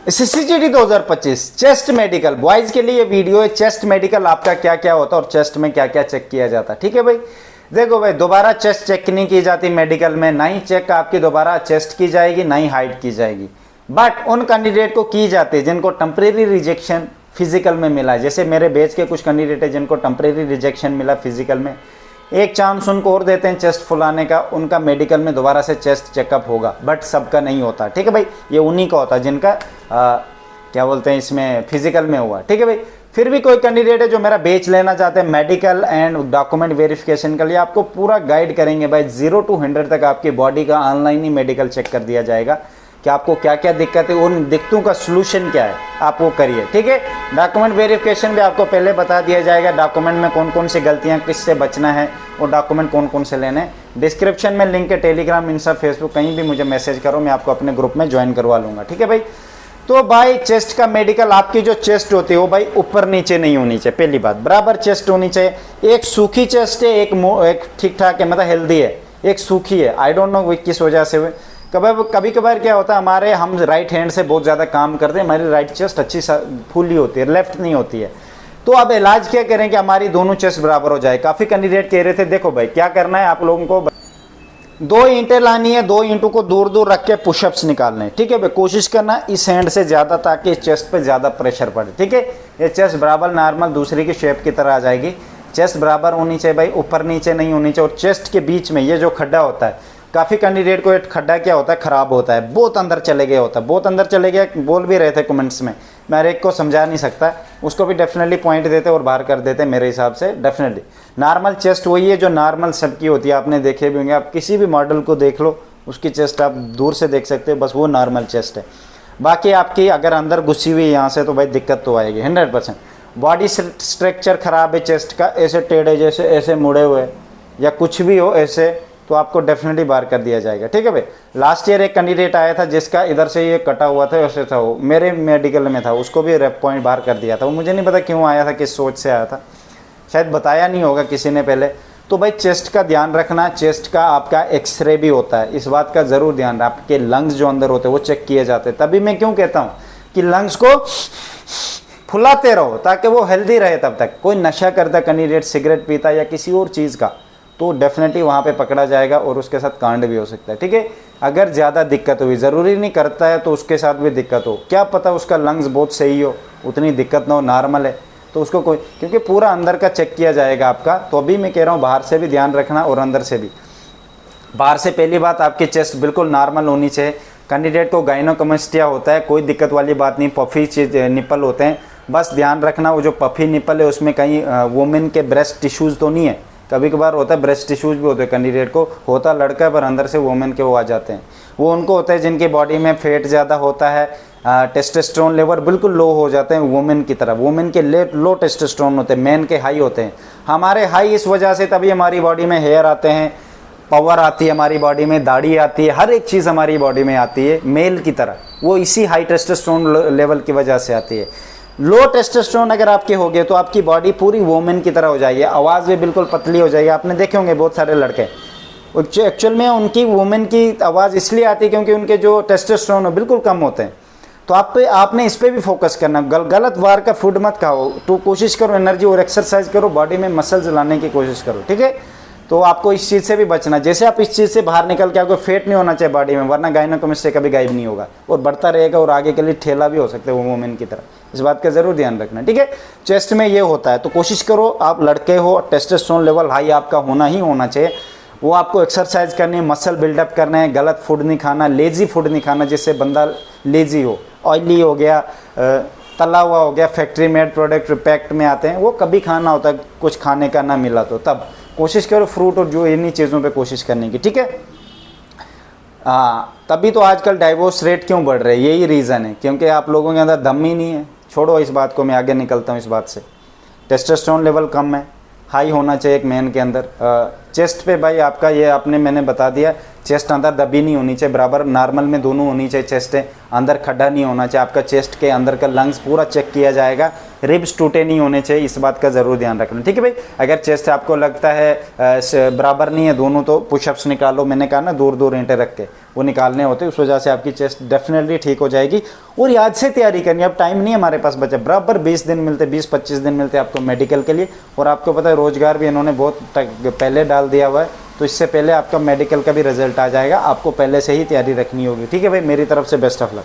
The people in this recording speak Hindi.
CCGD 2025 चेस्ट मेडिकल बॉयज के लिए ये वीडियो है। चेस्ट मेडिकल आपका क्या क्या होता है और चेस्ट में क्या क्या चेक किया जाता है, ठीक है भाई। देखो भाई, दोबारा चेस्ट चेक नहीं की जाती मेडिकल में, ना ही चेक आपकी दोबारा चेस्ट की जाएगी, ना ही हाइट की जाएगी। बट उन कैंडिडेट को की जाती है जिनको टेम्परेरी रिजेक्शन फिजिकल में मिला है। जैसे मेरे बैच के कुछ कैंडिडेट है जिनको टेम्परेरी रिजेक्शन मिला फिजिकल में, एक चांस उनको और देते हैं चेस्ट फुलाने का, उनका मेडिकल में दोबारा से चेस्ट चेकअप होगा। बट सबका नहीं होता, ठीक है भाई। ये उन्हीं का होता है जिनका क्या बोलते हैं इसमें फिजिकल में हुआ, ठीक है भाई। फिर भी कोई कैंडिडेट है जो मेरा बैच लेना चाहते हैं मेडिकल एंड डॉक्यूमेंट वेरिफिकेशन के लिए, आपको पूरा गाइड करेंगे भाई। 0 to 100 तक आपकी बॉडी का ऑनलाइन ही मेडिकल चेक कर दिया जाएगा कि आपको क्या क्या दिक्कत है, उन दिक्कतों का सलूशन क्या है, आप वो करिए, ठीक है। डॉक्यूमेंट वेरिफिकेशन भी आपको पहले बता दिया जाएगा, डॉक्यूमेंट में कौन कौन सी गलतियां, किससे बचना है और डॉक्यूमेंट कौन कौन से लेने हैं। डिस्क्रिप्शन में लिंक है, टेलीग्राम, इंस्टा, फेसबुक, कहीं भी मुझे मैसेज करो, मैं आपको अपने ग्रुप में ज्वाइन करवा लूँगा, ठीक है भाई। तो भाई चेस्ट का मेडिकल, आपकी जो चेस्ट होती है वो भाई ऊपर नीचे नहीं होनी चाहिए, पहली बात, बराबर चेस्ट होनी चाहिए। एक सूखी चेस्ट है, एक ठीक ठाक है, मतलब हेल्दी है, एक सूखी है। आई डोंट नो किस वजह से हुए। कभी कभार क्या होता है, हम राइट हैंड से बहुत ज़्यादा काम करते हैं, हमारी राइट चेस्ट अच्छी फुली होती है, लेफ्ट नहीं होती है। तो अब इलाज क्या करें कि हमारी दोनों चेस्ट बराबर हो जाए। काफ़ी कैंडिडेट कह रहे थे, देखो भाई क्या करना है आप लोगों को, 2 ईंटें लानी है, 2 ईंटों को दूर दूर रख के पुशअप्स निकालने हैं, ठीक है भाई। कोशिश करना इस हैंड से ज़्यादा, ताकि चेस्ट पे ज़्यादा प्रेशर पड़े, ठीक है। ये चेस्ट बराबर नॉर्मल दूसरी की शेप की तरह आ जाएगी। चेस्ट बराबर होनी चाहिए भाई, ऊपर नीचे नहीं होनी चाहिए। और चेस्ट के बीच में ये जो खड्डा होता है, काफ़ी कैंडिडेट को ये खड्डा क्या होता है, ख़राब होता है, बहुत अंदर चले गया होता है, बहुत अंदर चले गया बोल भी रहे थे कमेंट्स में। मैं हर एक को समझा नहीं सकता, उसको भी डेफिनेटली पॉइंट देते और बाहर कर देते मेरे हिसाब से। डेफिनेटली नॉर्मल चेस्ट वही है जो नॉर्मल सबकी होती है, आपने देखे भी होंगे, आप किसी भी मॉडल को देख लो, उसकी चेस्ट आप दूर से देख सकते हो, बस वो नॉर्मल चेस्ट है। बाकी आपकी अगर अंदर घुसी हुई है यहाँ से, तो भाई दिक्कत तो आएगी 100%। बॉडी स्ट्रक्चर ख़राब है चेस्ट का, ऐसे टेढ़े जैसे ऐसे मुड़े हुए या कुछ भी हो ऐसे, तो आपको डेफिनेटली बाहर कर दिया जाएगा, ठीक है भाई। लास्ट ईयर एक कैंडिडेट आया था जिसका इधर से ये कटा हुआ था, ऐसे था, वो मेरे मेडिकल में था, उसको भी रेप पॉइंट बाहर कर दिया था। वो मुझे नहीं पता क्यों आया था, किस सोच से आया था, शायद बताया नहीं होगा किसी ने पहले। तो भाई चेस्ट का ध्यान रखना। चेस्ट का आपका एक्सरे भी होता है, इस बात का ज़रूर ध्यान रखना। आपके लंग्स जो अंदर होते हैं वो चेक किए जाते हैं। तभी मैं क्यों कहता हूँ कि लंग्स को फुलाते रहो ताकि वो हेल्दी रहे। तब तक कोई नशा करता कैंडिडेट, सिगरेट पीता या किसी और चीज़ का, तो डेफिनेटली वहाँ पे पकड़ा जाएगा और उसके साथ कांड भी हो सकता है, ठीक है। अगर ज़्यादा दिक्कत हुई, ज़रूरी नहीं करता है तो उसके साथ भी दिक्कत हो, क्या पता उसका लंग्स बहुत सही हो, उतनी दिक्कत ना हो, नॉर्मल है, तो उसको कोई, क्योंकि पूरा अंदर का चेक किया जाएगा आपका। तो अभी मैं कह रहा हूँ बाहर से भी ध्यान रखना और अंदर से भी। बाहर से पहली बात, आपकी चेस्ट बिल्कुल नॉर्मल होनी चाहिए। कैंडिडेट को गाइनोकमेस्टिया होता है, कोई दिक्कत वाली बात नहीं, पफी निपल होते हैं, बस ध्यान रखना वो जो पफी निपल है उसमें कहीं वुमेन के ब्रेस्ट टिश्यूज़ तो नहीं है। कभी कभार होता है ब्रेस्ट टिश्यूज भी होते हैं, कैंडिडेट को होता लड़का पर अंदर से वुमेन के वो आ जाते हैं। वो उनको होता है जिनकी बॉडी में फैट ज़्यादा होता है, टेस्टोस्टेरोन लेवल बिल्कुल लो हो जाते हैं वुमेन की तरह। वुमेन के लो टेस्टोस्टेरोन होते हैं, मैन के हाई होते हैं। हमारे हाई इस वजह से तभी हमारी बॉडी में हेयर आते हैं, पावर आती है हमारी बॉडी में, दाढ़ी आती है, हर एक चीज़ हमारी बॉडी में आती है मेल की तरह। वो इसी हाई टेस्टोस्टेरोन लेवल की वजह से आती है। लो टेस्टोस्टेरोन अगर आपके हो गए तो आपकी बॉडी पूरी वुमेन की तरह हो जाएगी, आवाज़ भी बिल्कुल पतली हो जाएगी। आपने देखे होंगे बहुत सारे लड़के, एक्चुअल में उनकी वुमेन की आवाज़ इसलिए आती है क्योंकि उनके जो टेस्टोस्टेरोन है बिल्कुल कम होते हैं। तो आपने इस पर भी फोकस करना। गलत बार का फूड मत खाओ, तो कोशिश करो एनर्जी और एक्सरसाइज करो, बॉडी में मसल्स लाने की कोशिश करो, ठीक है। तो आपको इस चीज़ से भी बचना। जैसे आप इस चीज़ से बाहर निकल के, आपको फेट नहीं होना चाहिए बॉडी में, वरना गायनोकमेस्टिया कभी गायब नहीं होगा और बढ़ता रहेगा और आगे के लिए ठेला भी हो सकता है वो वुमेन की तरह। इस बात का ज़रूर ध्यान रखना, ठीक है। चेस्ट में ये होता है, तो कोशिश करो, आप लड़के हो, टेस्टोस्टेरोन लेवल हाई आपका होना ही होना चाहिए। वो आपको एक्सरसाइज करनी है, मसल बिल्डअप करना है, गलत फूड नहीं खाना, लेजी फूड नहीं खाना जिससे बंदा लेजी हो। ऑयली हो गया, तला हुआ हो गया, फैक्ट्री मेड प्रोडक्ट पैक्ट में आते हैं, वो कभी खाना होता है, कुछ खाने का ना मिला तो तब कोशिश करो फ्रूट और जो इन्हीं चीज़ों पे कोशिश करने की, ठीक है। तभी तो आजकल डाइवोर्स रेट क्यों बढ़ रहे हैं, यही रीज़न है, क्योंकि आप लोगों के अंदर दम ही नहीं है। छोड़ो इस बात को, मैं आगे निकलता हूँ इस बात से। टेस्टोस्टेरोन लेवल कम है, हाई होना चाहिए एक मैन के अंदर। चेस्ट पे भाई आपका ये आपने मैंने बता दिया, चेस्ट अंदर दबी नहीं होनी चाहिए, बराबर नॉर्मल में दोनों होनी चाहिए, चेस्ट है अंदर खड्डा नहीं होना चाहिए, आपका चेस्ट के अंदर का लंग्स पूरा चेक किया जाएगा, रिब्स टूटे नहीं होने चाहिए, इस बात का ज़रूर ध्यान रखना, ठीक है भाई। अगर चेस्ट आपको लगता है बराबर नहीं है दोनों, तो पुशअप्स निकालो, मैंने कहा ना दूर दूर ईंटें रख के वो निकालने होते, उस वजह से आपकी चेस्ट डेफिनेटली ठीक हो जाएगी। और याद से तैयारी करनी, अब टाइम नहीं हमारे पास बचा, बराबर 20 दिन मिलते, 20-25 दिन मिलते आपको मेडिकल के लिए। और आपको पता है रोजगार भी इन्होंने बहुत पहले डाल दिया हुआ है, तो इससे पहले आपका मेडिकल का भी रिजल्ट आ जाएगा, आपको पहले से ही तैयारी रखनी होगी, ठीक है भाई। मेरी तरफ से बेस्ट ऑफ लक।